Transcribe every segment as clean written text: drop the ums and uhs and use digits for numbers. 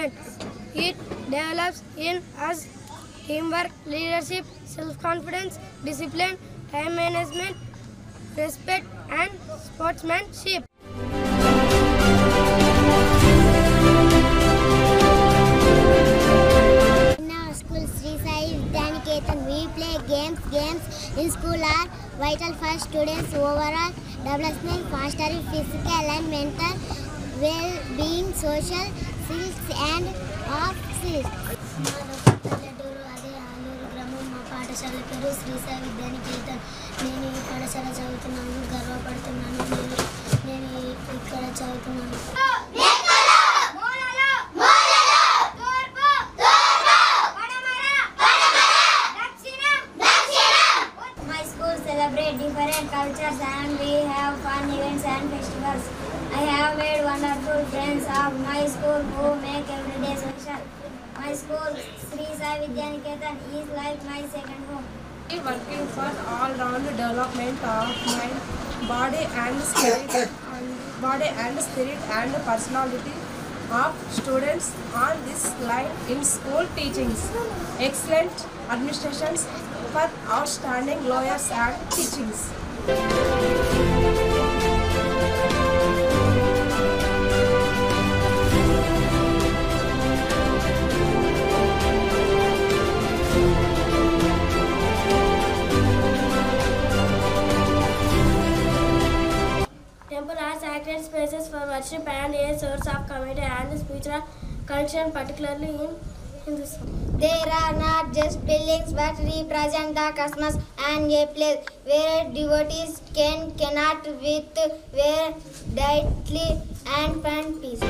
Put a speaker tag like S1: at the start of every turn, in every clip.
S1: environment. It develops in us teamwork, leadership, self-confidence, discipline, time management, respect, and sportsmanship.
S2: In our school, Sri Sai Vidyaniketan, we play games. Games in school are vital for students' overall development, fostering physical and mental well-being, social skills, and of skills. అదే ఆలూరు గ్రామం. మా పాఠశాల పేరు శ్రీ సాయి విద్యానికేతన్. నేను ఈ పాఠశాల చదువుతున్నాను, గర్వపడుతున్నాను. నేను ఇక్కడ చదువుతున్నాను. My school celebrate different cultures and we have fun events and festivals. I have made wonderful friends of my school who make every day special. My school, Sri Sai Vidyaniketan, is like my second home.
S3: Working for all-round development of mind, body and spirit, and personality of students on this line in school teachings. Excellent administrations for outstanding lawyers and teachings.
S1: Temple are sacred spaces for worship and a source of community and spiritual connection, particularly in Hinduism.
S2: They are not just buildings but represent the cosmos and a place where devotees cannot with where deeply and find peace.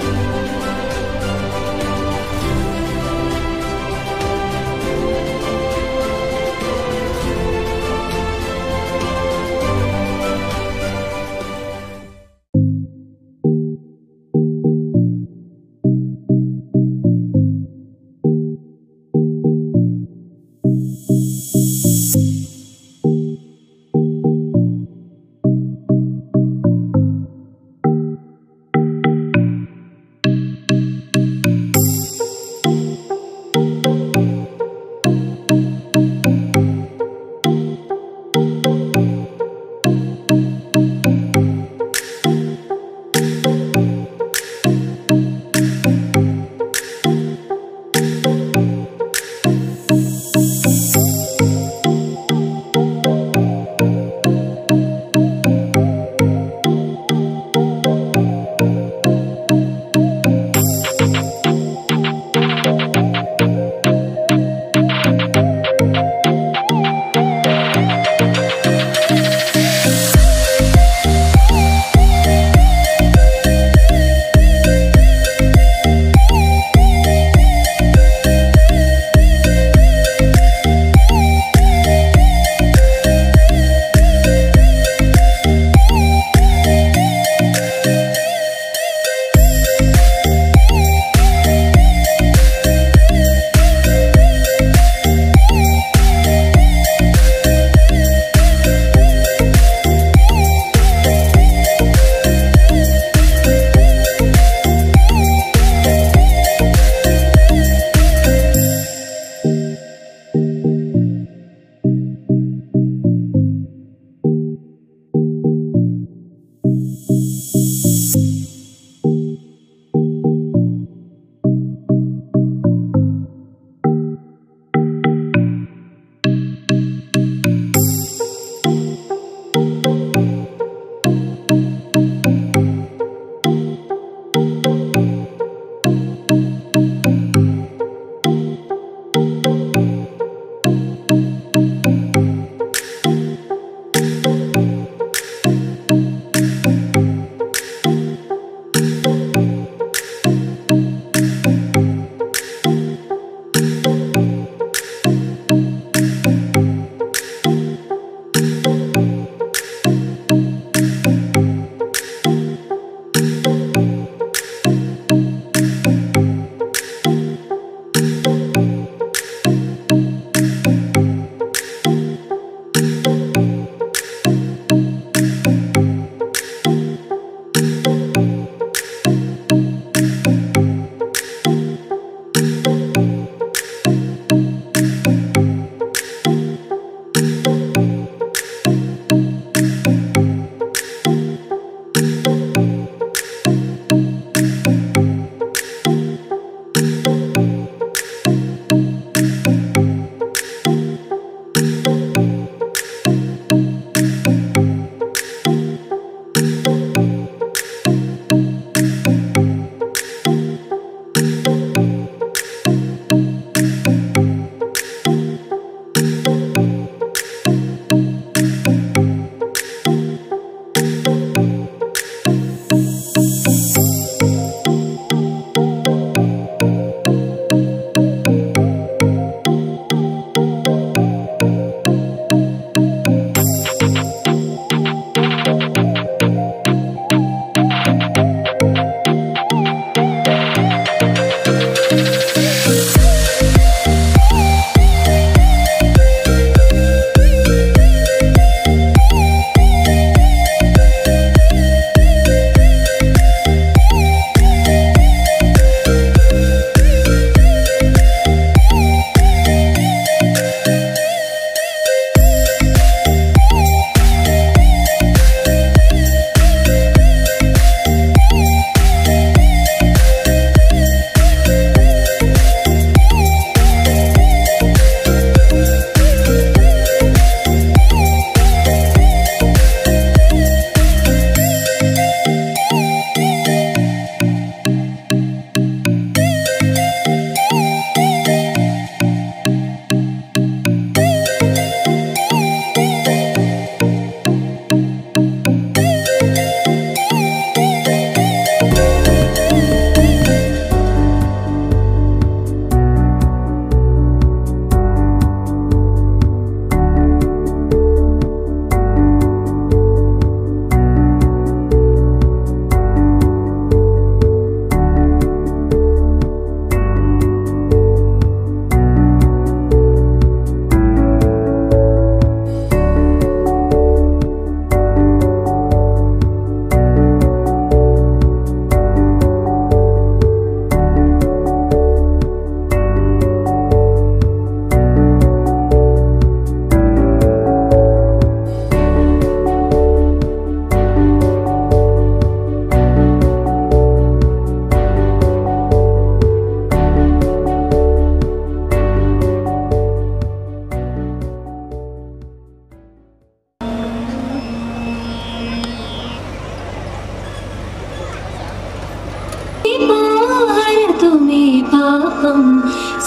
S4: पापं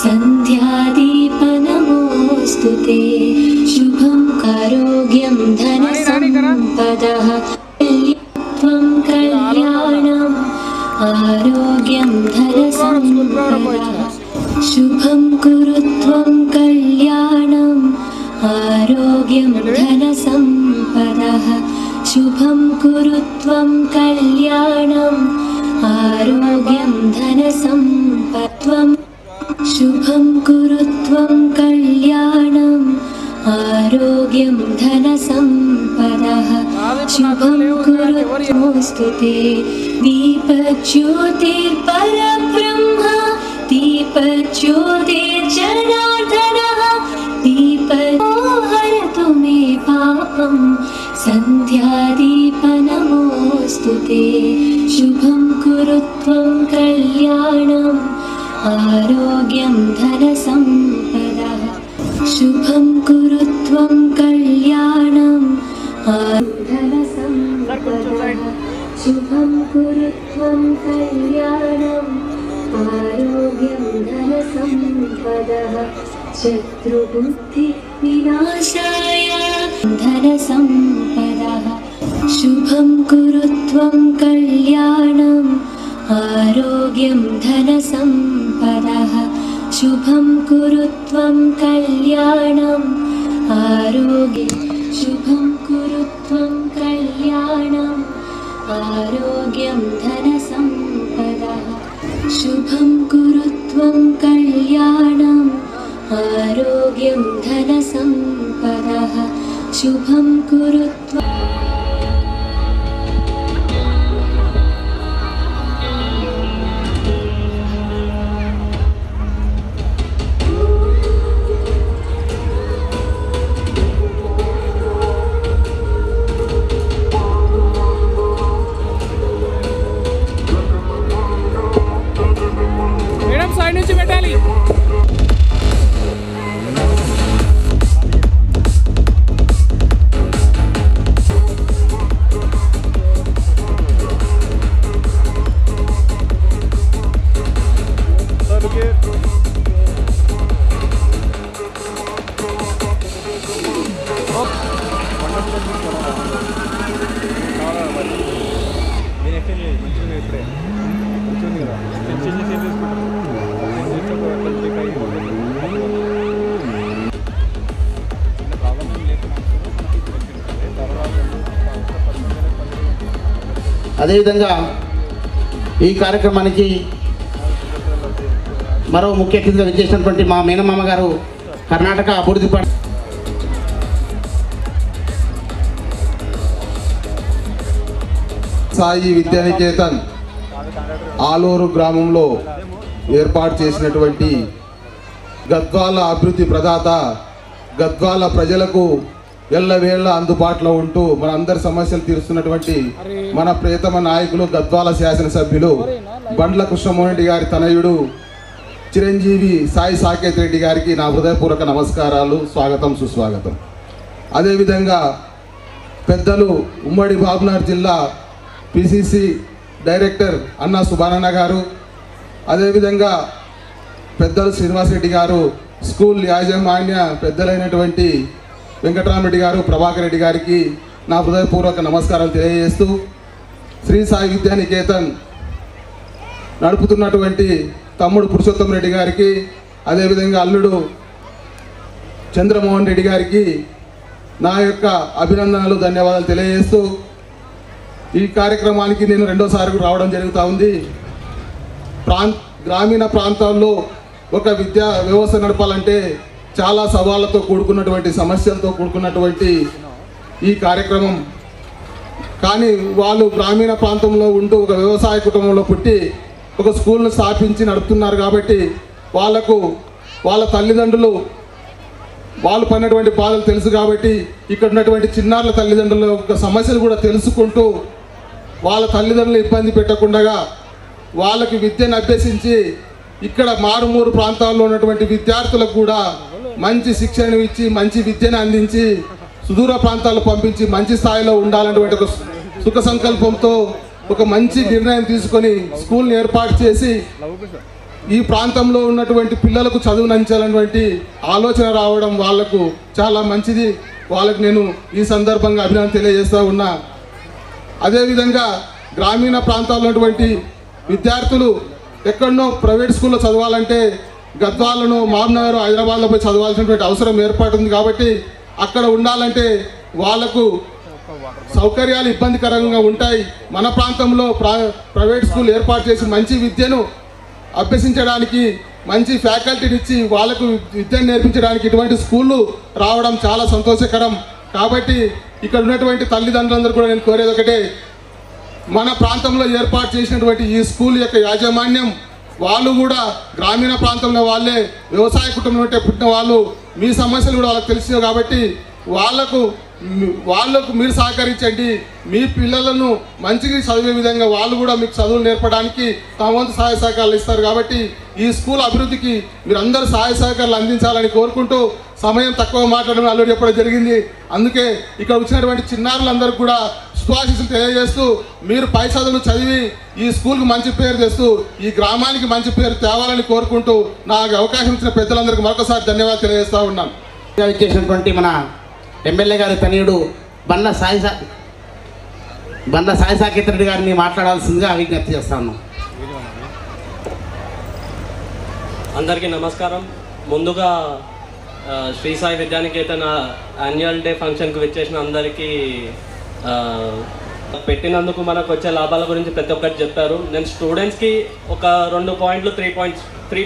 S4: सन्ध्यादीपनमोऽस्तु ते शुभं करोग्यं धनसम्पदः त्वं कल्याणम् आरोग्यं धनसम्पदः शुभं कुरु त्वं कल्याणम् आरोग्यं धनसम्पदः शुभं कुरु त्वं कल्याणम् आरोग्यं धनसम्पत्वं शुभं कुरु त्वं कल्याणम् आरोग्यं धनसम्पदः शुभं कुरु त्वमस्तु ते दीपज्योतिर्परब्रह्म दीपज्योतिर्जनार्दनः दीपहरतु मे पापं सन्ध्यादीपनमोऽस्तु ते शुभं कुरु त्वं कल्याणम् आरोग्यं धनसम्पदः शुभं कुरु त्वं कल्याणम् धनसम्पदः शुभं कुरु त्वं कल्याणम् आरोग्यं धनसम्पदः शत्रुबुद्धिविनाशाय धनसम्पदः शुभं कुरु त्वं कल्याणम् आरोग्यं धनसम्पदः शुभं कुरु त्वं कल्याणम् आरोग्यं शुभं कुरु त्वं कल्याणम् आरोग्यं धनसम्पदः शुभं कुरु त्वं कल्याणम् आरोग्यं धनसम्पदः शुभं कुरु त्वं
S5: సైడ్ నుంచి పెట్టాలి.
S6: అదేవిధంగా ఈ కార్యక్రమానికి మరో ముఖ్య అతిథిగా విచ్చేసినటువంటి మా మేనమామ గారు కర్ణాటక అభివృద్ధి
S7: సాయి విద్యానికేతన్ ఆలూరు గ్రామంలో ఏర్పాటు చేసినటువంటి గద్వాల అభివృద్ధి ప్రదాత గద్వాల ప్రజలకు ఎల్లవేళ అందుబాటులో ఉంటూ మన అందరి సమస్యలు తీరుస్తున్నటువంటి మన ప్రియతమ నాయకులు గద్వాల శాసనసభ్యులు బండ్ల కృష్ణమోహన్ రెడ్డి గారి తనయుడు చిరంజీవి సాయి సాకేత్ రెడ్డి గారికి నా హృదయపూర్వక నమస్కారాలు, స్వాగతం సుస్వాగతం. అదేవిధంగా పెద్దలు ఉమ్మడి బాబునగర్ జిల్లా పిసిసి డైరెక్టర్ అన్నా సుబానన్న గారు, అదేవిధంగా పెద్దలు శ్రీనివాసరెడ్డి గారు, స్కూల్ యాజమాన్య పెద్దలైనటువంటి వెంకటరామరెడ్డి గారు, ప్రభాకర్ రెడ్డి గారికి నా హృదయపూర్వక నమస్కారాలు తెలియజేస్తూ, శ్రీ సాయి విద్యానికేతన్ నడుపుతున్నటువంటి తమ్ముడు పురుషోత్తం రెడ్డి గారికి, అదేవిధంగా అల్లుడు చంద్రమోహన్ రెడ్డి గారికి నా యొక్క అభినందనలు, ధన్యవాదాలు తెలియజేస్తూ ఈ కార్యక్రమానికి నేను రెండోసారి రావడం జరుగుతూ ఉంది. గ్రామీణ ప్రాంతాల్లో ఒక విద్యా వ్యవస్థ నడపాలంటే చాలా సవాళ్ళతో కూడుకున్నటువంటి, సమస్యలతో కూడుకున్నటువంటి ఈ కార్యక్రమం. కానీ వాళ్ళు గ్రామీణ ప్రాంతంలో ఉంటూ ఒక వ్యవసాయ కుటుంబంలో పుట్టి ఒక స్కూల్ను స్థాపించి నడుపుతున్నారు కాబట్టి వాళ్ళకు వాళ్ళ తల్లిదండ్రులు వాళ్ళు పడినటువంటి బాధలు తెలుసు కాబట్టి ఇక్కడ ఉన్నటువంటి చిన్నారుల తల్లిదండ్రుల యొక్క సమస్యలు కూడా తెలుసుకుంటూ వాళ్ళ తల్లిదండ్రులు ఇబ్బంది పెట్టకుండా వాళ్ళకి విద్యను అభ్యసించి ఇక్కడ మారుమూరు ప్రాంతాల్లో ఉన్నటువంటి విద్యార్థులకు కూడా మంచి శిక్షణ ఇచ్చి మంచి విద్యను అందించి సుదూర ప్రాంతాలకు పంపించి మంచి స్థాయిలో ఉండాలన్నటువంటి ఒక సుఖ సంకల్పంతో ఒక మంచి నిర్ణయం తీసుకొని స్కూల్ని ఏర్పాటు చేసి ఈ ప్రాంతంలో ఉన్నటువంటి పిల్లలకు చదువునంచాలన్నటువంటి ఆలోచన రావడం వాళ్లకు చాలా మంచిది. వాళ్ళకు నేను ఈ సందర్భంగా అభినందన తెలియజేస్తూ ఉన్నా. అదేవిధంగా గ్రామీణ ప్రాంతాల్లో ఉన్నటువంటి విద్యార్థులు ఎక్కడనో ప్రైవేట్ స్కూల్లో చదవాలంటే గద్వాలను మామ్నగర్ హైదరాబాద్లో పోయి చదవాల్సినటువంటి అవసరం ఏర్పడుతుంది. కాబట్టి అక్కడ ఉండాలంటే వాళ్ళకు సౌకర్యాలు ఇబ్బందికరంగా ఉంటాయి. మన ప్రాంతంలో ప్రైవేట్ స్కూల్ ఏర్పాటు చేసి మంచి విద్యను అభ్యసించడానికి మంచి ఫ్యాకల్టీని ఇచ్చి వాళ్ళకు విద్యను నేర్పించడానికి ఇటువంటి స్కూళ్ళు రావడం చాలా సంతోషకరం. కాబట్టి ఇక్కడ ఉన్నటువంటి తల్లిదండ్రులందరూ కూడా నేను కోరేది ఒకటే, మన ప్రాంతంలో ఏర్పాటు చేసినటువంటి ఈ స్కూల్ యొక్క యాజమాన్యం వాళ్ళు కూడా గ్రామీణ ప్రాంతంలో వాళ్ళే వ్యవసాయ కుటుంబం అంటే పుట్టిన వాళ్ళు, మీ సమస్యలు కూడా వాళ్ళకి తెలిసినవి కాబట్టి వాళ్ళకు మీరు సహకరించండి. మీ పిల్లలను మంచిగా చదివే విధంగా వాళ్ళు కూడా మీకు చదువులు నేర్పడానికి తమ వంతు సహాయ సహకారాలు ఇస్తారు. కాబట్టి ఈ స్కూల్ అభివృద్ధికి మీరు అందరూ సహాయ సహకారాలు అందించాలని కోరుకుంటూ, సమయం తక్కువ మాట్లాడడం ఆల్రెడీ చెప్పడం జరిగింది. అందుకే ఇక్కడ వచ్చినటువంటి చిన్నారులందరూ కూడా శుభాశీస్సులు తెలియజేస్తూ, మీరు పై చదువులు చదివి ఈ స్కూల్కి మంచి పేరు తెస్తూ ఈ గ్రామానికి మంచి పేరు తేవాలని కోరుకుంటూ నాకు అవకాశం ఇచ్చిన పెద్దలందరికీ మరొకసారి ధన్యవాదాలు తెలియజేస్తూ ఉన్నాను.
S6: ఇచ్చేసినటువంటి మన ఎమ్మెల్యే గారి తనయుడు బండ్ల సాయి సాకేత్ రెడ్డి గారిని మాట్లాడాల్సిందిగా విజ్ఞప్తి చేస్తాను.
S5: అందరికీ నమస్కారం. ముందుగా శ్రీ సాయి విద్యానికేతన్ యాన్యువల్ డే ఫంక్షన్కి విచ్చేసిన అందరికీ పెట్టినందుకు మనకు వచ్చే లాభాల గురించి ప్రతి ఒక్కటి చెప్పారు. నేను స్టూడెంట్స్కి ఒక 2 పాయింట్లు 3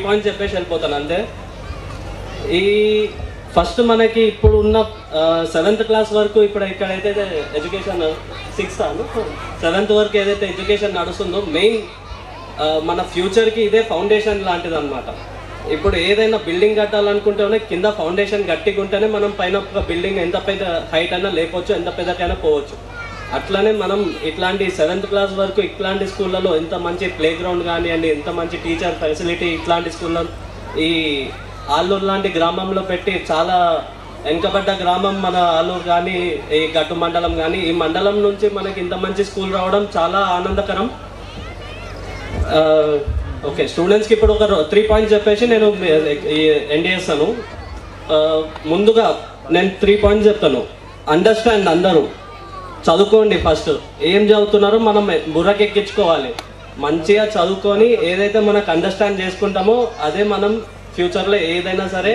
S5: పాయింట్స్ చెప్పేసి వెళ్ళిపోతాను అంతే. ఈ ఫస్ట్ మనకి ఇప్పుడు ఉన్న 7th క్లాస్ వరకు ఇప్పుడు ఇక్కడైతే ఎడ్యుకేషన్ 7th వరకు ఏదైతే ఎడ్యుకేషన్ నడుస్తుందో మెయిన్ మన ఫ్యూచర్కి ఇదే ఫౌండేషన్ లాంటిది అనమాట. ఇప్పుడు ఏదైనా బిల్డింగ్ కట్టాలనుకుంటేనే కింద ఫౌండేషన్ గట్టిగా ఉంటేనే మనం పైన ఒక బిల్డింగ్ ఎంత పెద్ద హైట్ అయినా లేకపోవచ్చు, ఎంత పెద్దకైనా పోవచ్చు. అట్లనే మనం ఇట్లాంటి 7th క్లాస్ వరకు ఇట్లాంటి స్కూళ్ళలో ఎంత మంచి ప్లే గ్రౌండ్ కానివ్వండి, ఎంత మంచి టీచర్ ఫెసిలిటీ ఇట్లాంటి స్కూళ్ళలో ఈ ఆలూరు లాంటి గ్రామంలో పెట్టి, చాలా వెనుకబడ్డ గ్రామం మన ఆలూరు కానీ ఈ గట్టు మండలం కానీ, ఈ మండలం నుంచి మనకి ఇంత మంచి స్కూల్ రావడం చాలా ఆనందకరం. ఓకే, స్టూడెంట్స్కి ఇప్పుడు ఒక 3 పాయింట్స్ చెప్పేసి నేను ఎండ్ చేస్తాను. ముందుగా నేను 3 పాయింట్స్ చెప్తాను. అండర్స్టాండ్, అందరూ చదువుకోండి. ఫస్ట్ ఏం చదువుతున్నారో మనం బుర్రకెక్కించుకోవాలి. మంచిగా చదువుకొని ఏదైతే మనకు అండర్స్టాండ్ చేసుకుంటామో అదే మనం ఫ్యూచర్లో ఏదైనా సరే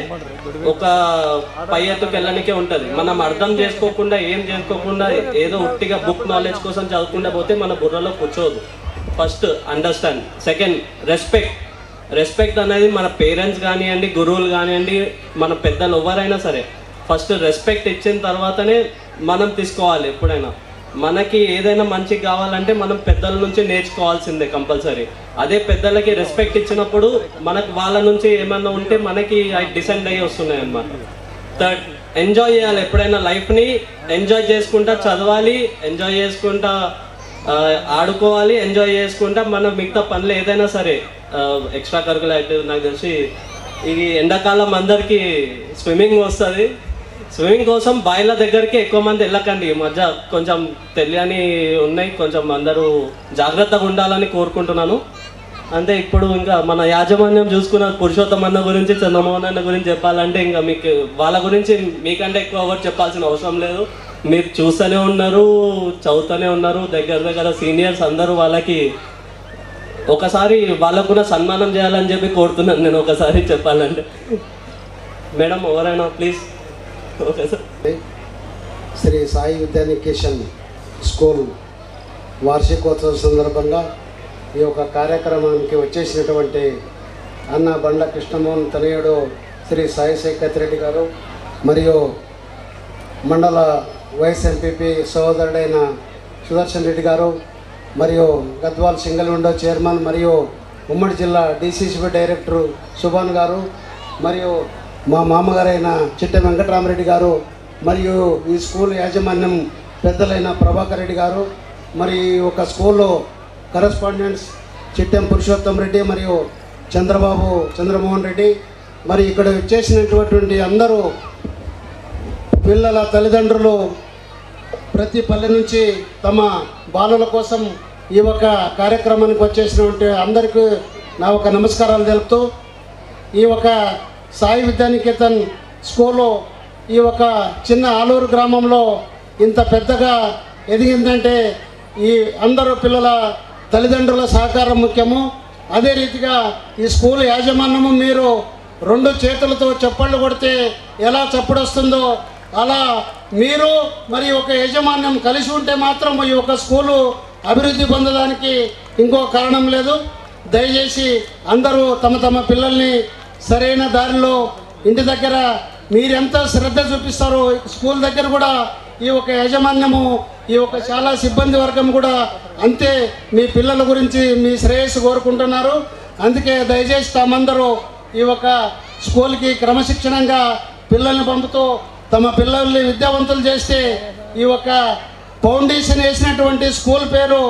S5: ఒక పై ఎత్తుకు వెళ్ళడానికే ఉంటుంది. మనం అర్థం చేసుకోకుండా ఏం చేసుకోకుండా ఏదో ఉట్టిగా బుక్ నాలెడ్జ్ కోసం చదువుకుంటూ పోతే మన బుర్రలో కూర్చోదు. First understand. సెకండ్ రెస్పెక్ట్ అనేది మన పేరెంట్స్ కానివ్వండి, గురువులు కానివ్వండి, మన పెద్దలు ఎవరైనా సరే ఫస్ట్ రెస్పెక్ట్ ఇచ్చిన తర్వాతనే మనం తీసుకోవాలి. ఎప్పుడైనా మనకి ఏదైనా మంచిగా కావాలంటే మనం పెద్దల నుంచి నేర్చుకోవాల్సిందే కంపల్సరీ. అదే పెద్దలకి రెస్పెక్ట్ ఇచ్చినప్పుడు మనకు వాళ్ళ నుంచి ఏమన్నా ఉంటే మనకి డిసెండ్ అయ్యి వస్తున్నాయి అన్నమాట. థర్డ్, ఎంజాయ్ చేయాలి. ఎప్పుడైనా లైఫ్ని ఎంజాయ్ చేసుకుంటా చదవాలి, ఎంజాయ్ చేసుకుంటా ఆడుకోవాలి, ఎంజాయ్ చేసుకుంటా మనం మిగతా పనులు ఏదైనా సరే ఎక్స్ట్రా కరికులర్ యాక్టివిటీ. నాకు తెలిసి ఇది ఎండాకాలం అందరికీ స్విమ్మింగ్ వస్తుంది. స్విమ్మింగ్ కోసం బాయిల దగ్గరికి ఎక్కువ మంది వెళ్ళకండి. ఈ మధ్య కొంచెం తెలియని ఉన్నాయి, కొంచెం అందరూ జాగ్రత్తగా ఉండాలని కోరుకుంటున్నాను. అంటే ఇప్పుడు ఇంకా మన యాజమాన్యం చూసుకున్న పురుషోత్తమ అన్న గురించి, చంద్రమోహన్ అన్న గురించి చెప్పాలంటే ఇంకా మీకు వాళ్ళ గురించి మీకంటే ఎక్కువ ఎవరు చెప్పాల్సిన అవసరం లేదు. మీరు చూస్తూనే ఉన్నారు, చదువుతూనే ఉన్నారు. దగ్గర సీనియర్స్ అందరూ వాళ్ళకి ఒకసారి వాళ్ళకున్న సన్మానం చేయాలని చెప్పి కోరుతున్నాను నేను ఒకసారి చెప్పాలంటే. మేడం ఎవరైనా please. Okay sir.
S8: Shri Sai Vidyaniketan school వార్షికోత్సవం సందర్భంగా ఈ యొక్క కార్యక్రమానికి వచ్చేసినటువంటి అన్న బండ్ల కృష్ణమోహన్ తనయుడు శ్రీ సాయి సాకేత్ రెడ్డి గారు, మరియు మండల వైస్ ఎంపీపీ సోదరుడైన సుదర్శన్ రెడ్డి గారు, మరియు గద్వాల్ సింగిల్ విండో చైర్మన్ మరియు ఉమ్మడి జిల్లా డిసిసిబి డైరెక్టర్ సుభాన్ గారు, మరియు మా మామగారైన చిట్ట వెంకటరామరెడ్డి గారు, మరియు ఈ స్కూల్ యాజమాన్యం పెద్దలైన ప్రభాకర్ రెడ్డి గారు, మరి ఒక స్కూల్లో కరెస్పాండెంట్స్ చిట్టెం పురుషోత్తం రెడ్డి మరియు చంద్రమోహన్ రెడ్డి, మరి ఇక్కడ వచ్చేసినటువంటి అందరూ పిల్లల తల్లిదండ్రులు ప్రతి పల్లె నుంచి తమ బాలల కోసం ఈ ఒక కార్యక్రమానికి వచ్చేసినటువంటి అందరికీ నా ఒక నమస్కారాలు తెలుపుతూ ఈ ఒక సాయి విద్యానికేతన్ స్కూలు ఈ ఒక చిన్న ఆలూరు గ్రామంలో ఇంత పెద్దగా ఎదిగిందంటే ఈ అందరూ పిల్లల తల్లిదండ్రుల సహకారం ముఖ్యము. అదే రీతిగా ఈ స్కూల్ యాజమాన్యము మీరు 2 చేతులతో చప్పళ్ళు కొడితే ఎలా చప్పుడు వస్తుందో అలా మీరు మరి ఒక యాజమాన్యం కలిసి ఉంటే మాత్రం ఈ యొక్క స్కూలు అభివృద్ధి పొందడానికి ఇంకో కారణం లేదు. దయచేసి అందరూ తమ తమ పిల్లల్ని సరైన దారిలో ఇంటి దగ్గర మీరెంత శ్రద్ధ చూపిస్తారో స్కూల్ దగ్గర కూడా ఈ ఒక యాజమాన్యము ఈ ఒక చాలా సిబ్బంది వర్గం కూడా అంతే మీ పిల్లల గురించి మీ శ్రేయస్సు కోరుకుంటున్నారు. అందుకే దయచేసి తామందరూ ఈ ఒక స్కూల్కి క్రమశిక్షణంగా పిల్లల్ని పంపుతూ తమ పిల్లల్ని విద్యావంతులు చేస్తే ఈ ఒక ఫౌండేషన్ వేసినటువంటి స్కూల్ పేరు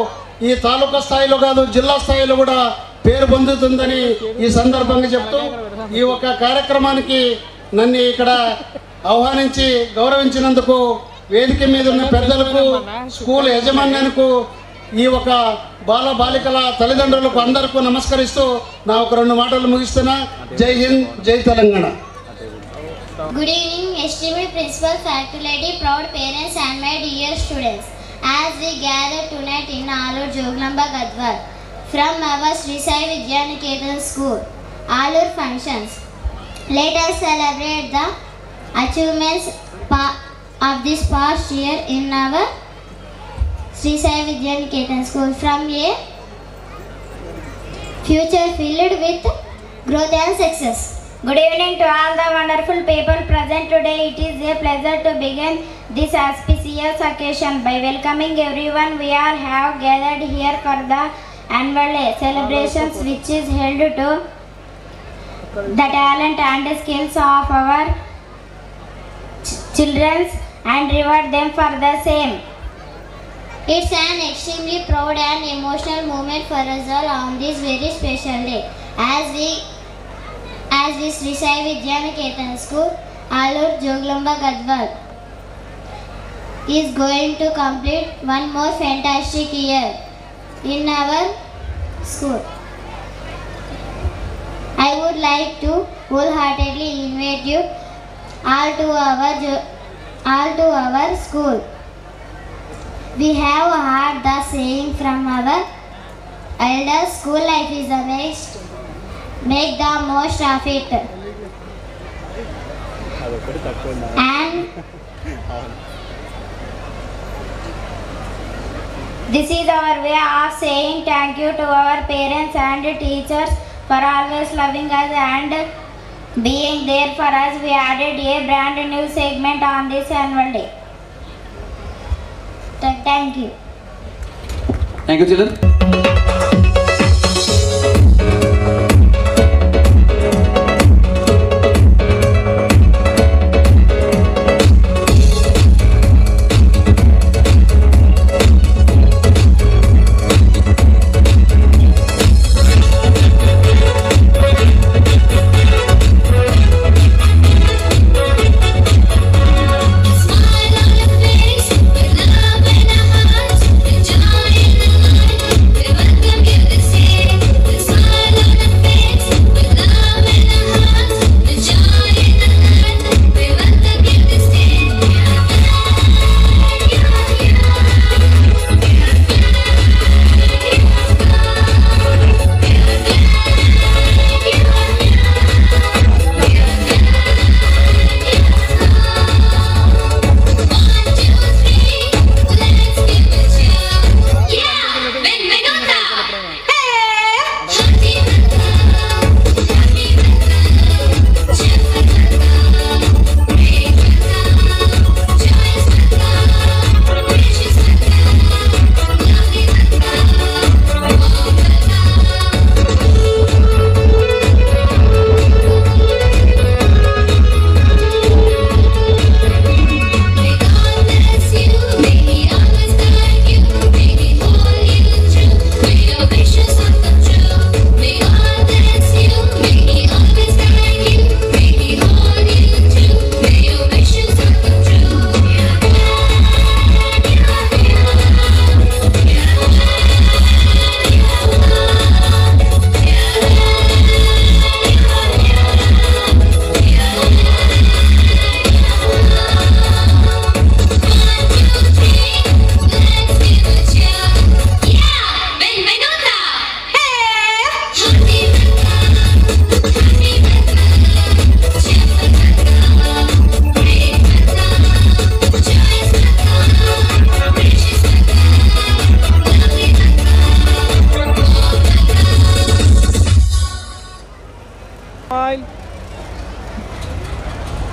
S8: ఈ తాలూకా స్థాయిలో కాదు జిల్లా స్థాయిలో కూడా పేరు పొందుతుందని ఈ సందర్భంగా చెప్తూ ఈ ఒక కార్యక్రమానికి నన్ను ఇక్కడ ఆహ్వానించి గౌరవించినందుకు వేదిక మీద ఉన్న పెద్దలకు స్కూల్ యాజమాన్యానికి ఈ ఒక బాలికల తల్లిదండ్రులకు అందరికీ నమస్కరిస్తూ నా ఒక 2 మాటలు ముగిస్తున్నా. జై హింద్, జై Telangana.
S2: Good evening, esteemed principal, faculty, proud parents and my dear students. As we gather tonight in Alur Joglamba Gadwal from our Sri Sai Vidyaniketan School, Alur functions, let us celebrate the achievements of this past year in our Sri Sai Vidyaniketan School from a future filled with growth and success. Good evening to all the wonderful people present today. It is a pleasure to begin this auspicious occasion by welcoming everyone. We all have gathered here for the annual day celebrations which is held to the talent and skills of our children and reward them for the same. It's an extremely proud and emotional moment for us all on this very special day. As we Sri Sai Vidyaniketan School, Alur Joglamba Gadwal is going to complete one more fantastic year in our school. I would like to wholeheartedly invite you all to our school. We have heard the saying from our elders, school life is the best. Make the most of it. And this is our way of saying thank you to our parents and teachers for always loving us and being there for us. We added a brand new segment on this annual day. Thank you.
S9: Thank you, children.
S10: Smile on your face, with love in our hearts, joy in the night.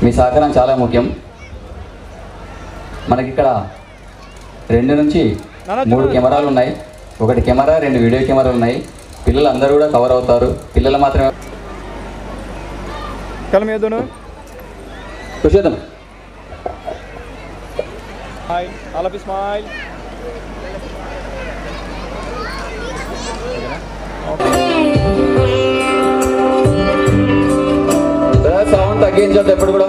S9: మీ సహకారం చాలా ముఖ్యం. మనకి ఇక్కడ 2 నుంచి 3 కెమెరాలు ఉన్నాయి. 1 camera 2 video కెమెరాలు ఉన్నాయి. పిల్లలు అందరూ కూడా కవర్ అవుతారు. పిల్లలు మాత్రమే చూసేద్దాం. సౌండ్ తగ్గించద్దు ఎప్పుడు కూడా.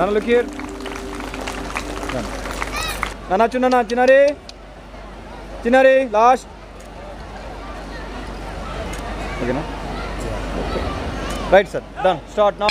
S10: Nana, look here. Nana, Chunana, Chinare. Chinare, last. Okay, no? Okay. Right, sir. Done. Start now.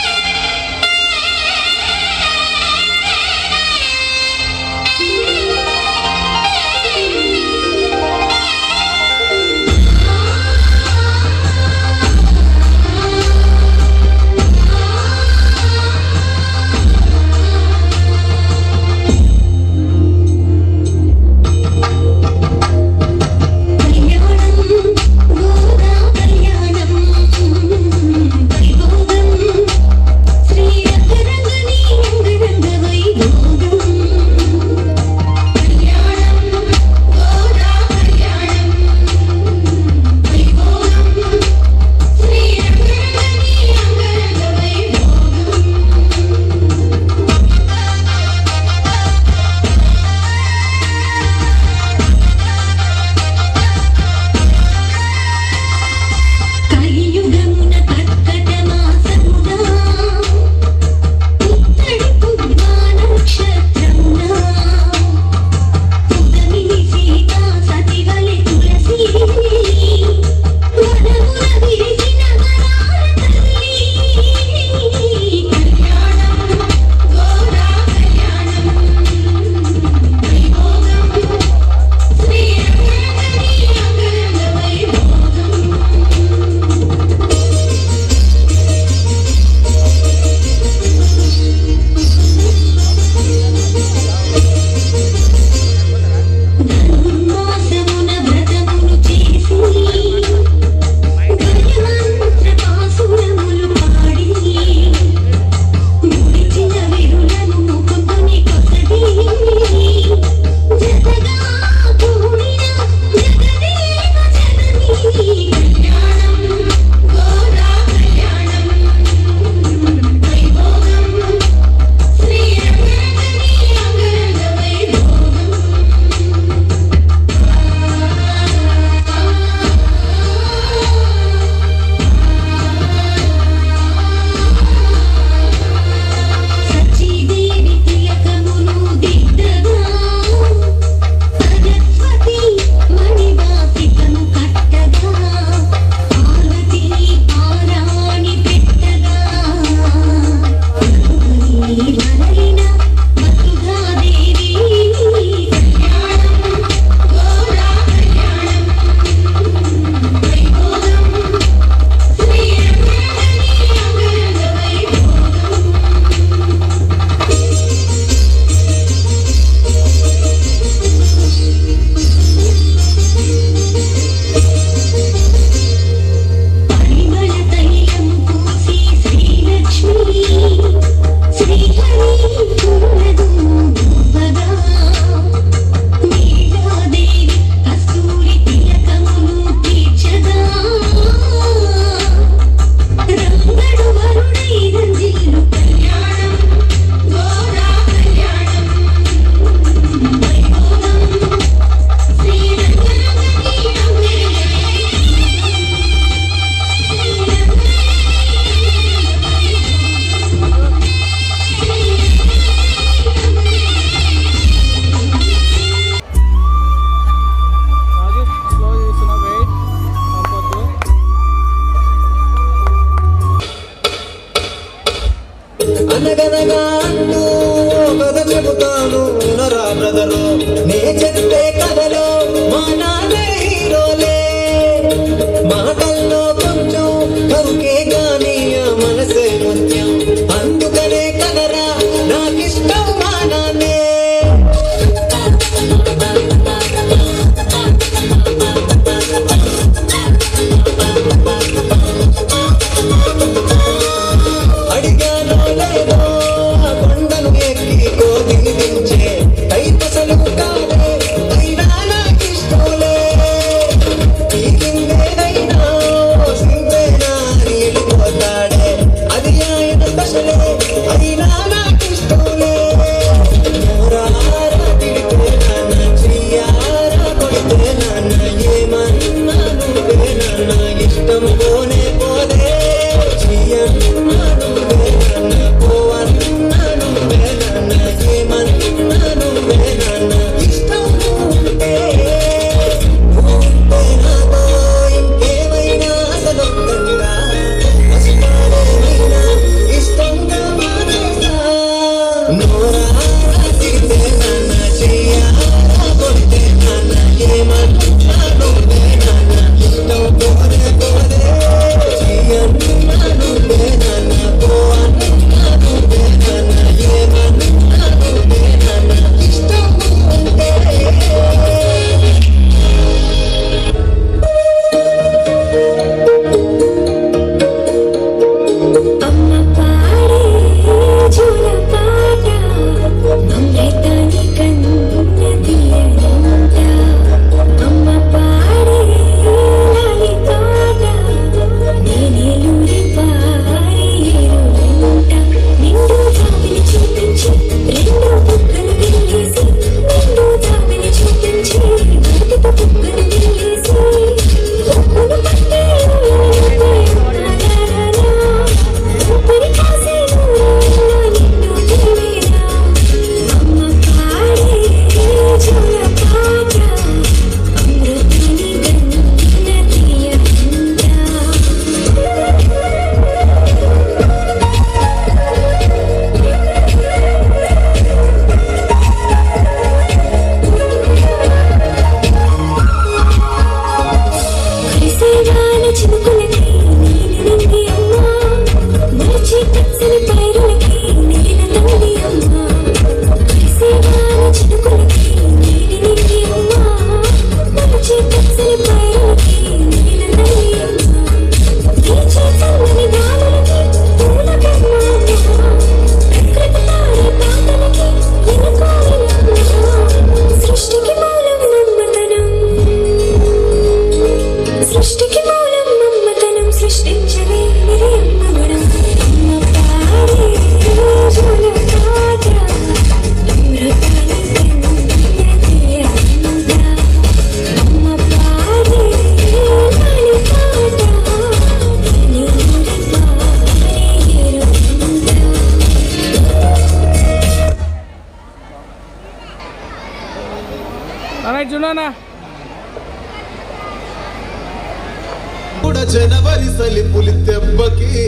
S11: జనవరి సలిపులి దెబ్బకి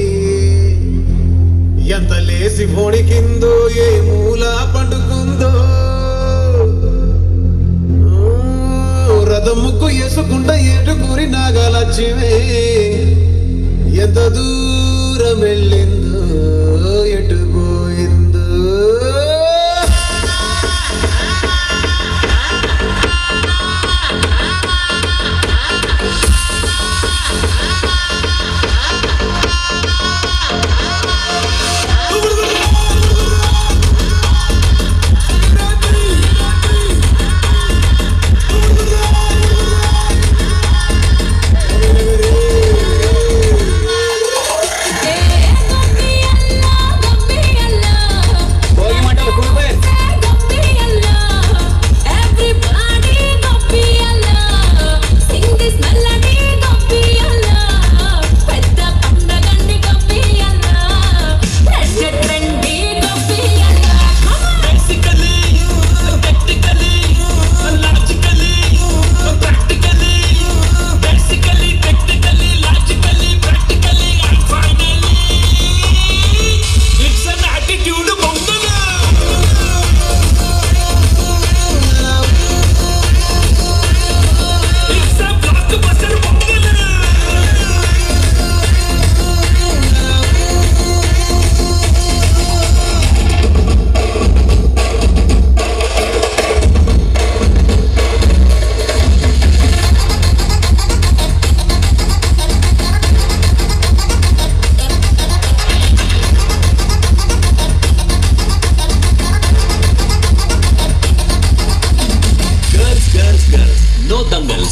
S11: ఎంత లేసి వణికిందో ఏ మూల పండుకుందో రథముకు వేసుకుంటా ఏటుకూరి నాగలక్ష్మి ఎంత దూరం వెళ్ళిందో ఎటు పోయిందో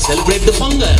S12: Celebrate the Pongal.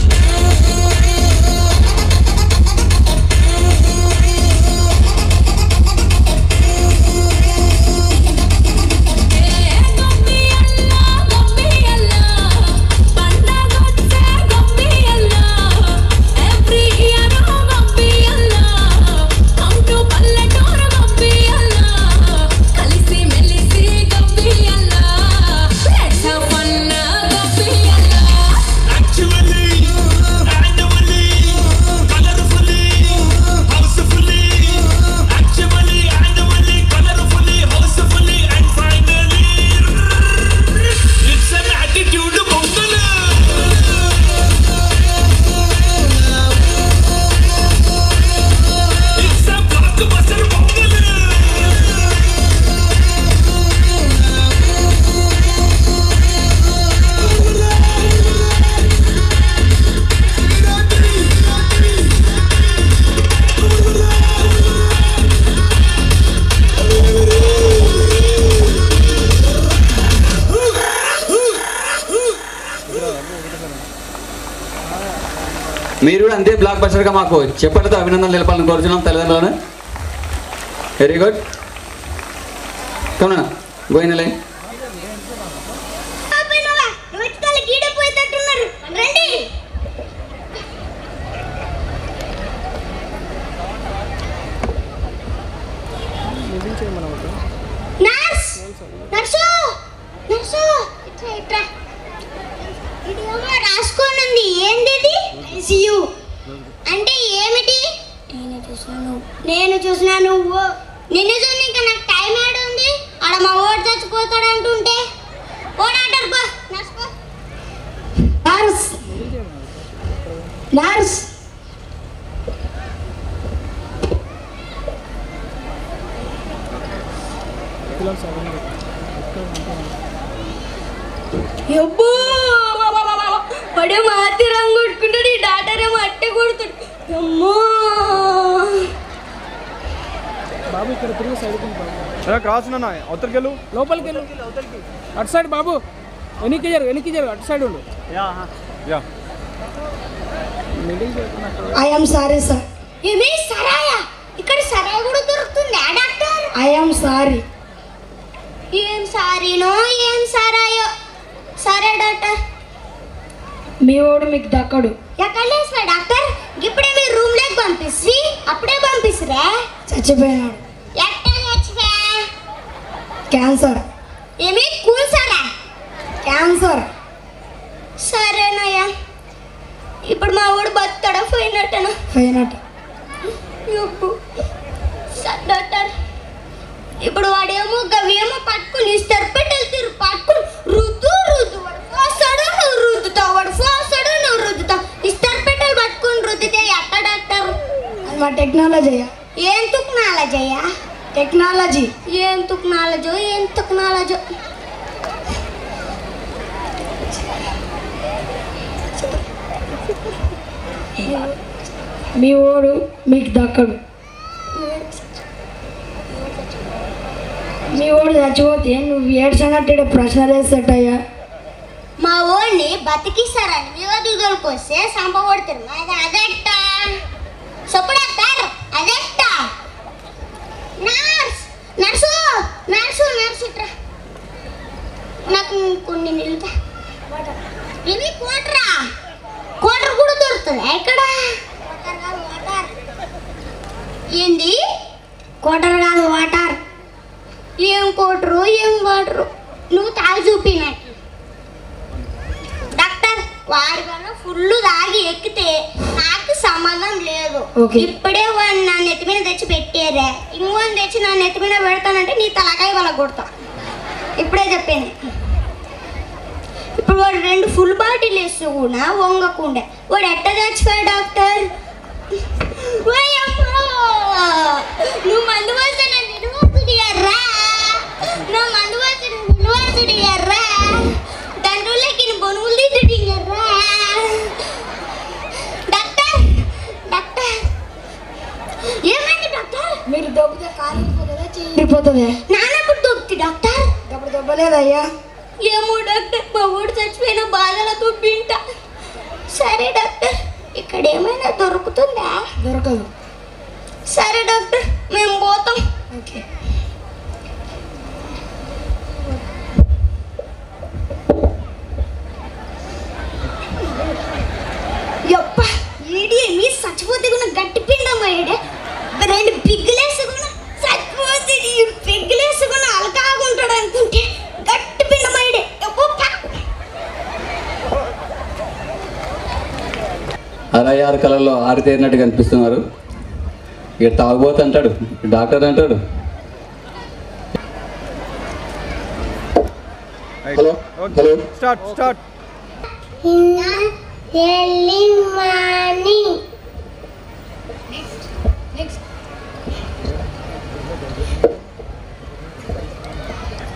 S9: మీరు కూడా అంతే బ్లాక్ బస్టర్గా మాకు చెప్పడంతో అభినందనలు తెలపాలని కోరుచున్నాం తల్లిదండ్రులను. Very good. కమనా గోయిన లైన్.
S2: రాసుకోనుంది ఏంటిది? ఐసియు అంటే ఏమిటి? నేను చూసినా నువ్వు నిన్ను చూసి ఇంకా నాకు టైం యాడ్ ఉంది. ఆడ మా ఓడి చచ్చిపోతాడు అంటుంటే ఓడాటర్ బా నర్స్ నర్స్ నర్స్ ఎబ్బో పడే మాతి రంగు కొట్టుకుంటాడు. ఈ డాక్టర్ ఏమో అట్టే కొడుతాడు. అమ్మో
S10: బాబు ఇక్కడ తిరిగి సైడ్ క్రాస్ ఉన్నా అవతలికి వెళ్ళు, లోపలికి వెళ్ళు, అటు సైడ్ బాబు వెనక్కి జరుగు అటు సైడ్ ఉండు.
S2: I am sorry sir. ఏమి సరాయా? ఇక్కడ సరాయి కూడా దొరుకుతుందా డాక్టర్? I am sorry. ఏం సారీనో ఏం సరాయో. సరే డాక్టర్.
S13: మీ వాడు మీకు దక్కడు.
S2: ఎక్కడలేసా డాక్టర్? ఇప్పుడే మీ రూమ్ లోకి పంపిస్తే అప్పుడే పంపిస్తురా?
S13: చచ్చిపోయినాడు.
S2: ఎట్లా చచ్చిపోయా?
S13: క్యాన్సర్.
S2: ఏమి కూల్సారా?
S13: క్యాన్సర్.
S2: సరేనయ్యా. ఇప్పుడు మా ఊడు బతాడా పోయినట్టనా?
S13: పోయినట్టు.
S2: డాక్టర్ ఇప్పుడు వాడేమో గవేమో పట్టుకుని ఇస్తారు పెట్టెళ్తారు పట్టుకుని రుద్దు వాడు పోస్తాడు నువ్వు రుద్దుతావు, వాడు పోస్తాడు నువ్వు రుద్దుతావు. ఇస్తారు పెట్టెలు పట్టుకుని రుద్దితే ఎట్ట డాక్టర్?
S13: అది మా టెక్నాలజీ.
S2: ఏం టెక్నాలజీ?
S13: టెక్నాలజీ.
S2: ఏం టెక్నాలజీ?
S13: మీ ఓడు మీకు దక్కడు. మీ ఓడు చచ్చిపోతే నువ్వు ఏడ్చినట్టు ప్రశ్నలు వేసేటయ్యా.
S2: మా ఓడిని బతికిస్తారని మీ వదులుకి వస్తే సంపబడుతుంది. అది అదెట్ట చెప్పు డాక్టర్, అదెట్ట? నర్సు నాకు కొన్ని నిలుతా ఇది కోటర్ కూడా దొరుకుతుంది ఎక్కడ? ఏంది
S13: కోటర్ కాదు వాటర్.
S2: ఏం కోటరు ఏం వాటరు నువ్వు తాగి చూపినట్టు. డాక్టర్ వాడి వల్ల ఫుల్ తాగి ఎక్కితే నాకు సంబంధం లేదు. ఇప్పుడే వాడిని నా నెత్తి మీద తెచ్చి పెట్టేదే, ఇంకోని తెచ్చి నా నెత్తి మీద పెడతానంటే నీ తలకాయ వాళ్ళ కొడతా. ఇప్పుడే చెప్పాను. ఇప్పుడు వాడు 2 ఫుల్ బాటిల్ వేస్తూ కూడా వంగకుండా వాడు ఎట్ట చచ్చిపోయాడు డాక్టర్? నువ్వు మందు వస్తే నన్ను నిలువసుడియర్రా, నువ్వు మందు వస్తే నన్ను నిలువసుడియర్రా, దండ్రులకి బొనుగులు తిట్టుడియర్రా. డాక్టర్ ఏమైంది డాక్టర్?
S13: మీరు దొబ్బితే కాలు పోతుంది.
S2: నాన్నప్పుడు దొబ్బి డాక్టర్?
S13: అప్పుడు దొబ్బలేదయ్యా.
S2: ఏమో డాక్టర్ మా ఊడు చచ్చిపోయిన బాధలో దొబ్బింట. సరే డాక్టర్ ఇక్కడ ఏమైనా దొరుకుతుందా?
S13: దొరకదు.
S2: సరే డాక్టర్ మేము పోతాం.
S13: ఓకే.
S2: యప్ప ఏడి మీ చచ్చిపోతే కూడా గట్టి పిండమ్మా ఏడే 2 పిగ్గులేసి కూడా చచ్చిపోతే పిగ్గులేసి కూడా అలకాగుంటాడు అనుకుంటే గట్టి పిండమ్మా ఏడే.
S9: అలా 6 కళల్లో ఆరితేరినట్టు కనిపిస్తున్నారు. ఇక తాగుబోతు అంటాడు, డాక్టర్ అంటాడు. Hello
S10: start.
S2: Early morning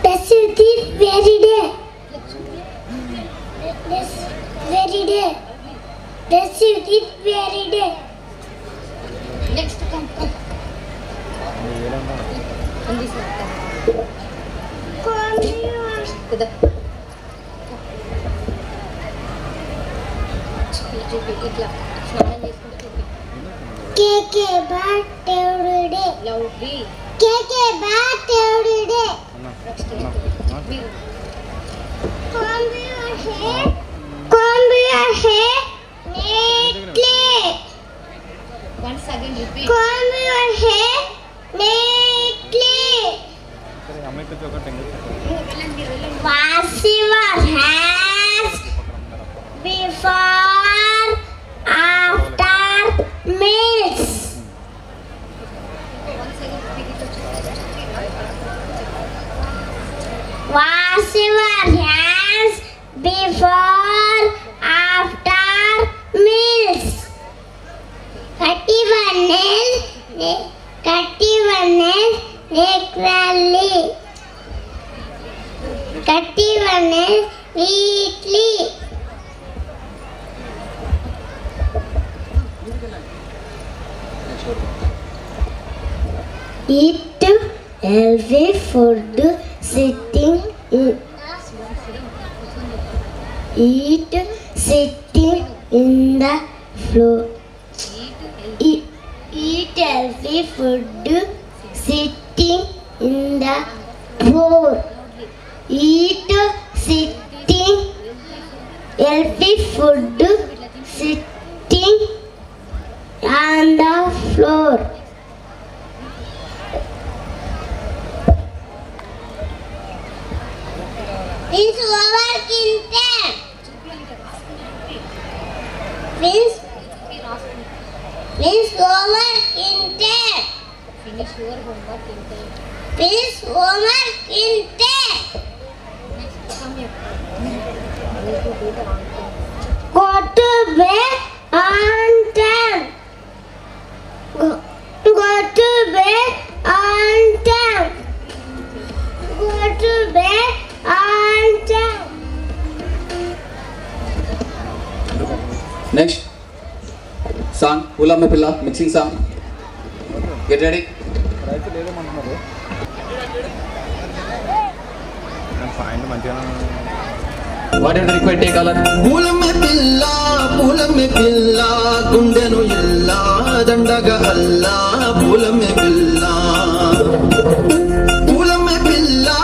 S2: this is the very day. This very day. This is the very day. Next come. KK bath every day. Loudly. KK bath every day. Comb your hair neatly. Once again repeat. Comb your hair neatly. Wash your hands before after meals. Wash your hands before after meals. Cut your nails regularly. Cut your nails neatly. Eat healthy food sitting in. Eat sitting in the floor. Eat healthy food sitting in the floor. Eat sitting healthy food sitting on the floor. It's over, Kinten. Go to bed on time. Go to bed on time. Go to bed on time.
S9: Next song, Ulamme Pilla, mixing song. Get ready. Whatever the required take color.
S11: Ulamme Pilla, Gundenu Illa, Dandaga Allah, Ulamme Pilla. Ulamme Pilla,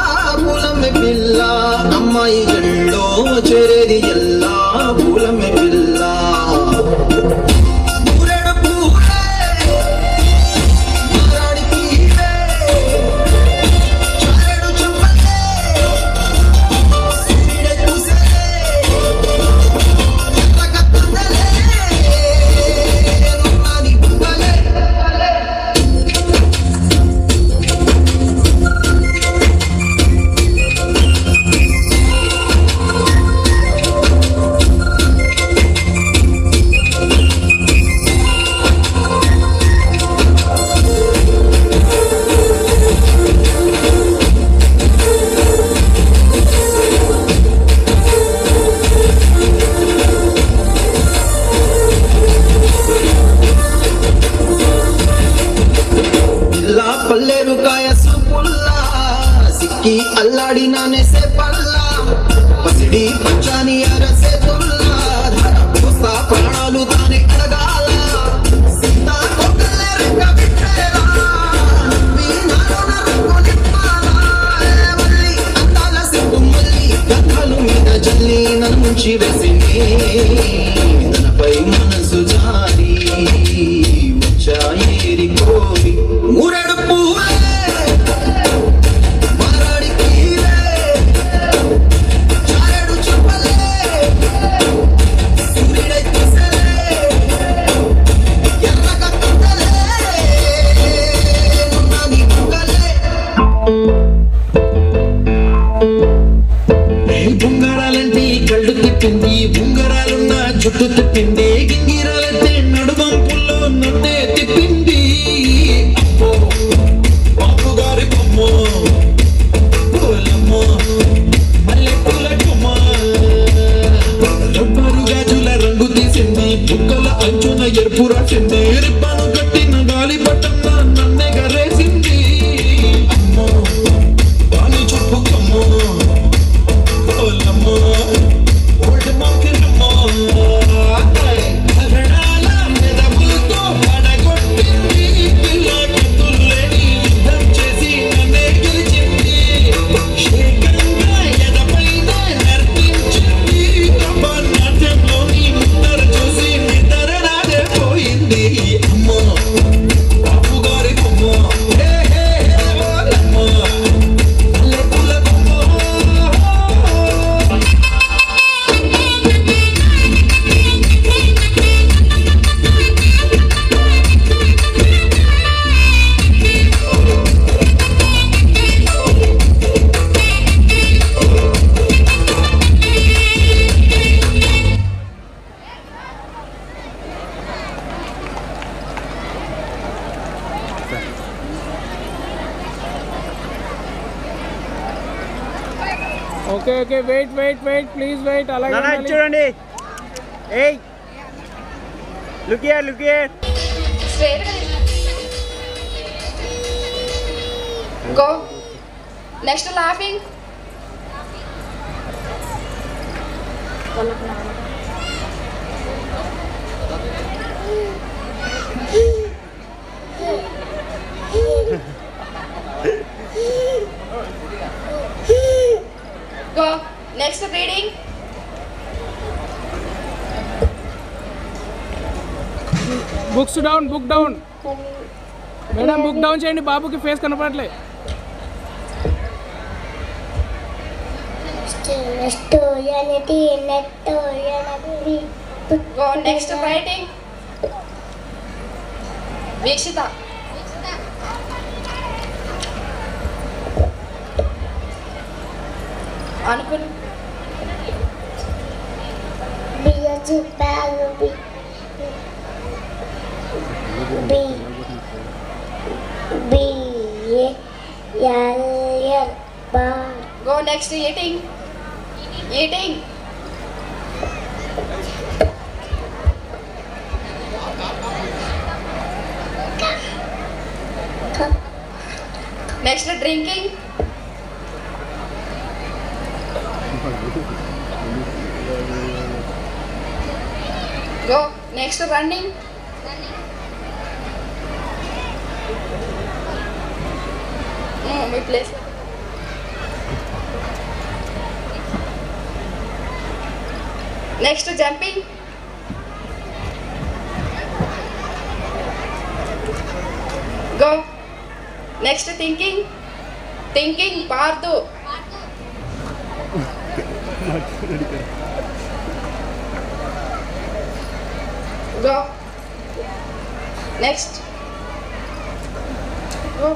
S11: Amma Yello, Cheredi Illa, Ulamme Pilla. अल्लाड़ी नाने से पल्ला पसिडी पंचानी अरसे तुल्ला धरा पुस्ता प्राणालु ताने अडगाला सीता कोकले रंग बिट्टेला वीणालो नरको निप्पाला मल्ली अंदाల सिंधु मल्ली गंधలు మీద జల్లి నన్ను ముంచి వేసింది నన్నపై మనసు జారి వచ్చాయేరి కోరి మూరెడు పువ్వే ఉంగరాలున్న చుట్టూ తిప్పింది గింగిరాలంటే నడువంపుల్లో నన్నే తిప్పింది అమ్మో బాబు గారి బొమ్మ పూలమ్మ మల్లె పూల కొమ్మ రబ్బరు గాజుల రంగు తీసింది బుక్కల అంచున ఎరుపు రాసింది రిబ్బను కట్టిన గాలి పట్టన్న నన్నే గరేసింది అమ్మో బాలు చుప్పు కొమ్మ పూలమ్మ
S10: okay okay wait please wait అలాగే
S12: చూడండి ఏయ్ look here
S14: go next laughing Go. Next reading.
S10: Book down madam book down చేయండి బాబుకి ఫేస్ కనపడట్లే
S14: Go next writing. Vikshita. Anukul. Go next, eating. Next, drinking. Go next, running. We place. Next, jumping. Go. Next, thinking. Pardu. Go. Next. Go.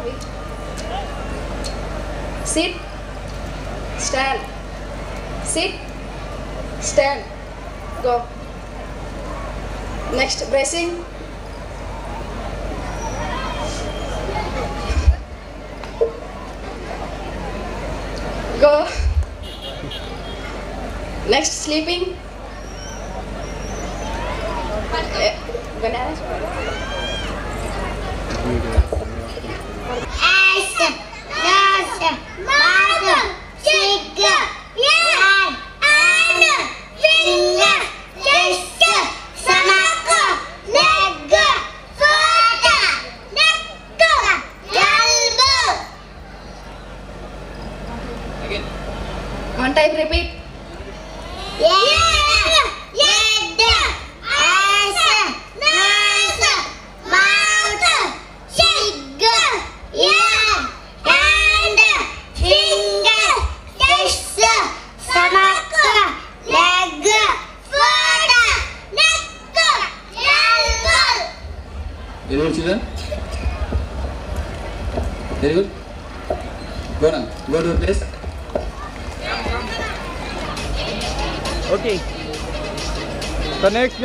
S14: Sit. Stand. Sit. Stand. Go. Next, bracing. Go. Next, sleeping. Bananas. One time repeat.
S9: Very good, children. Very good. Go now. Go to the place.
S10: Okay. The next.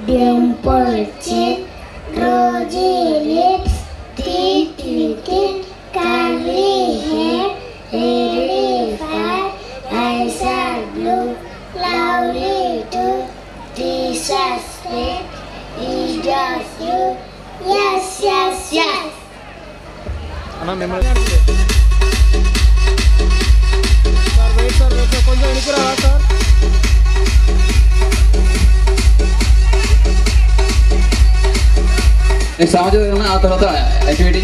S2: Dimple chin, rosy lips, teeth wicked, curly hair, really fat, eyes are blue, lovely too, t-shirt red, is just you, yes.
S10: Sir, కొంచెం వెనక్కి రావా sir?
S9: Next సమాజం ఆ తర్వాత activity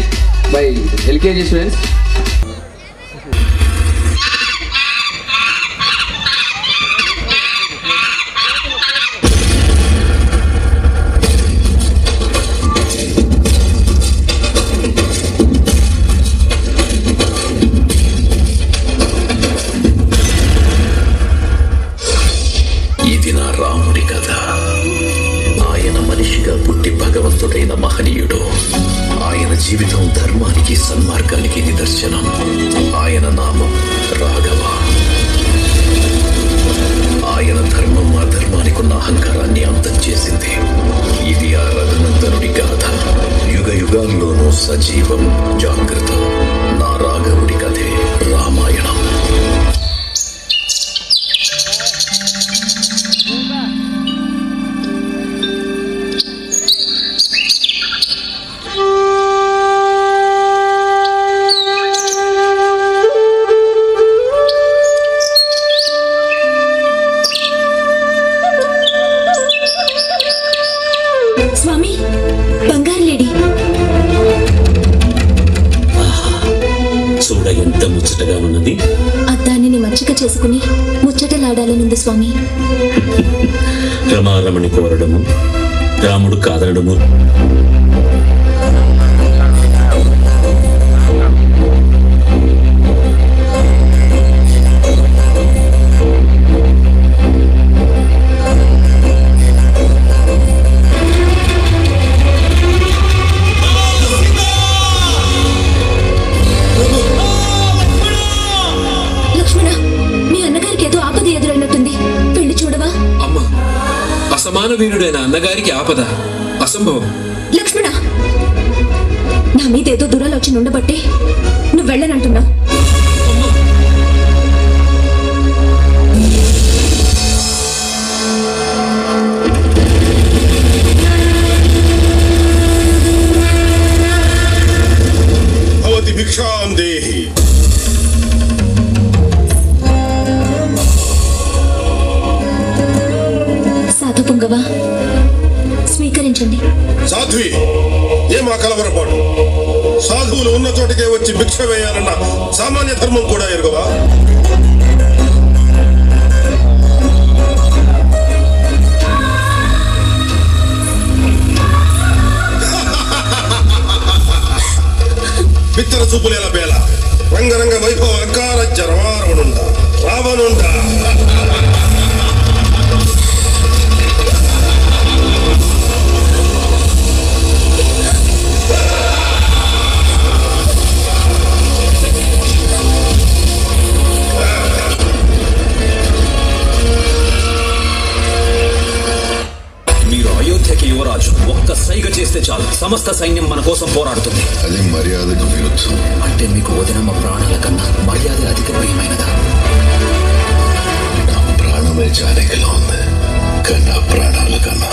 S9: by LKG students.
S11: ఇది నా రాముడి కథ. ఆయన మనిషిగా పుట్టి భగవంతుడైన మహనీయుడు. ఆయన జీవితం ధర్మ
S15: ధర్మానికి సన్మార్గానికి నిదర్శనం. ఆయన నామం రాఘవ. ఆయన ధర్మం ఆ ధర్మానికి ఉన్న అహంకారాన్ని అంతం చేసింది. ఇది ఆ రఘునందనుడి గాథ. యుగ యుగాల్లోనూ సజీవం. జాగ్రత్త, నా రాఘవుడి కథే రామాయణం.
S4: స్వామి, బంగారు లేడీ.
S15: చూడ ఎంత ముచ్చటగా ఉన్నది.
S4: అద్దాన్ని మచ్చిక చేసుకుని ముచ్చటలాడాలనుంది స్వామి.
S15: రమారమణి కోరడము, రాముడు కాదనడము. అసమాన వీరుడైన అన్నగారికి ఆపద అసంభవం.
S4: లక్ష్మణ, నా మీదేదో దురాలోచన ఉండబట్టే నువ్వు వెళ్ళనంటున్నావు.
S16: భవతి భిక్షాం దేహి.
S4: సాధు పుంగవా, స్వీకరించండి.
S16: సాధ్వి, ఏమా కలవరపాటు? సాధువులు ఉన్న చోటికే వచ్చి భిక్ష వేయాలన్న సామాన్య ధర్మం కూడా ఎరుగవా? పిత్తర చూపులేల బేల రంగరంగ వైభవ అకారజ్య రవారవనుండ రావనుండ.
S15: యువరాజు ఒక్క సైగ చేస్తే చాలు, సమస్త సైన్యం మన కోసం పోరాడుతుంది.
S16: అది మర్యాదకు విరుద్ధం.
S15: అంటే మీకు వదినమ్మ ప్రాణాల కన్నా మర్యాద అధిక ప్రియమైనదా?
S16: నా ప్రాణమే జానకిలో ఉంది, కానీ నా ప్రాణాల కన్నా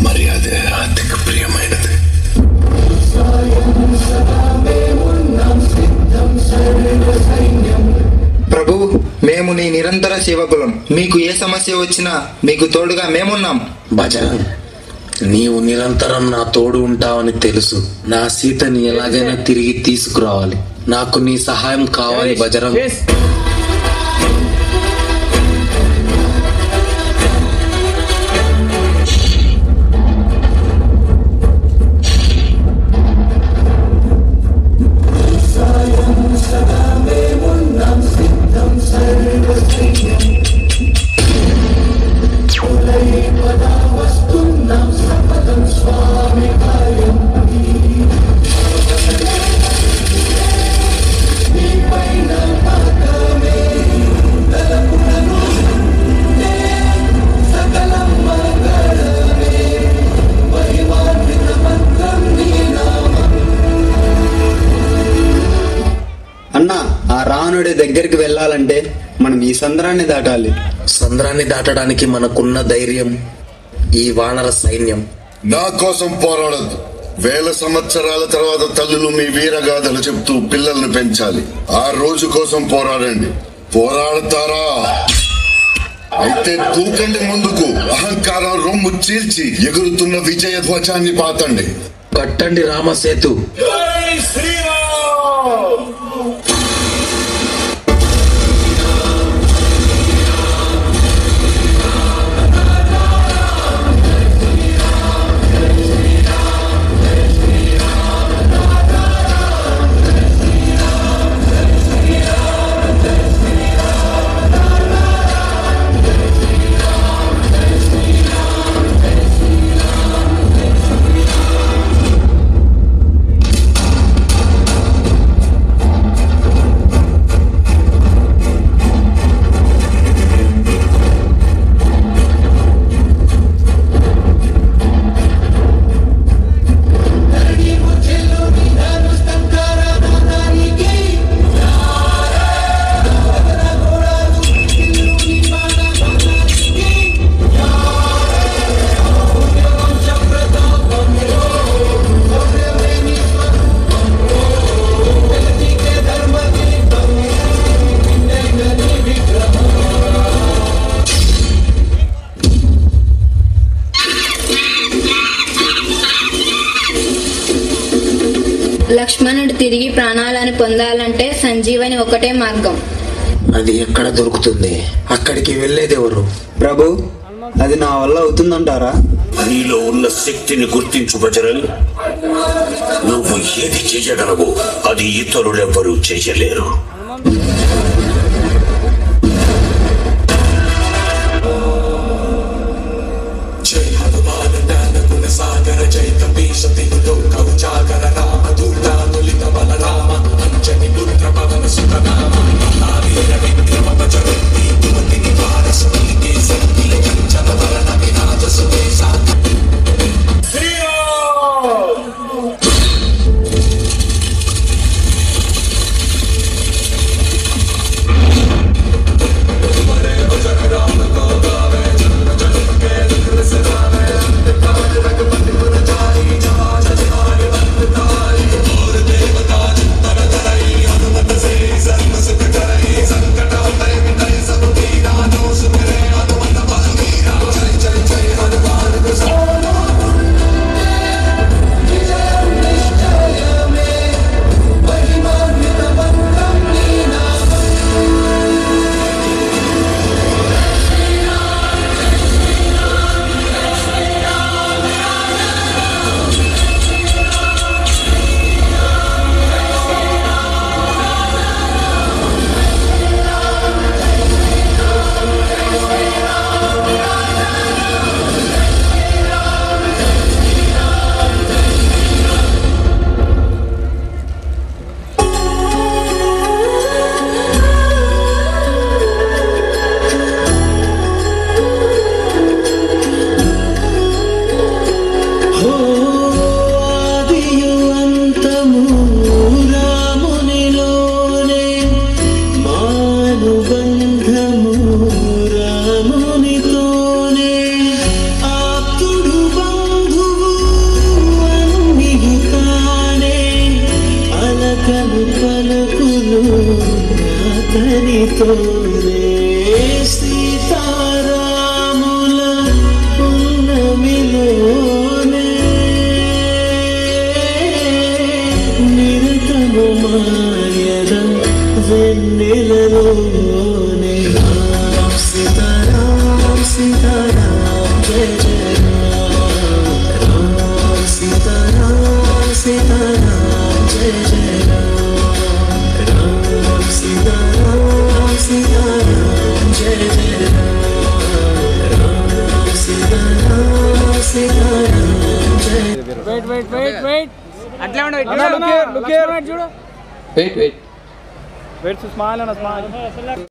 S16: మర్యాదే అధిక ప్రియమైనది.
S17: ప్రభు, మేము నీ నిరంతర సేవకులం. మీకు ఏ సమస్య వచ్చినా మీకు తోడుగా మేమున్నాం.
S15: బజరంగ్, నీవు నిరంతరం నా తోడు ఉంటావని తెలుసు. నా సీతని ఎలాగైనా తిరిగి తీసుకురావాలి. నాకు నీ సహాయం కావాలి బజరంగ్.
S17: అన్నా, ఆ రావణుడి దగ్గరికి వెళ్ళాలంటే మనం ఈ సంద్రాన్ని దాటాలి.
S15: సంద్రాన్ని దాటడానికి మనకున్న ధైర్యం ఈ వానర సైన్యం.
S16: నా కోసం పోరాడద్దు. వేల సంవత్సరాల తర్వాత తల్లులు మీ వీరగాథలు చెప్తూ పిల్లల్ని పెంచాలి. ఆ రోజు కోసం పోరాడండి. పోరాడతారా? అయితే దూకండి ముందుకు. అహంకారం రొమ్ము చీల్చి ఎగురుతున్న విజయ ధ్వజాన్ని పాతండి.
S15: కట్టండి రామసేతు.
S18: లక్ష్మణుడు తిరిగి ప్రాణాలను పొందాలంటే సంజీవని ఒకటే మార్గం.
S17: అది ఎక్కడ దొరుకుతుంది? అక్కడికి వెళ్ళేది ఎవరు? ప్రభు, అది నా వల్ల అవుతుందంటారా?
S15: నీలో ఉన్న శక్తిని గుర్తించు బజరంగ్. నువ్వు ఏది చేయగలవో అది ఇతరులెవ్వరూ చేయలేరు.
S11: జై హనుమాన్ జ్ఞాన గుణ సాగర జై కపీశ తిరులో కౌచాగర రామ దూర్దానులిత బల రామ అంజని పుత్ర పవన సుత నామ మహావీర విక్రమ బజరంగి తుమతి నివార సునీకే సంకిల కంచన వరణ విరాజ సుదేశ
S10: Wait, smile and a smile.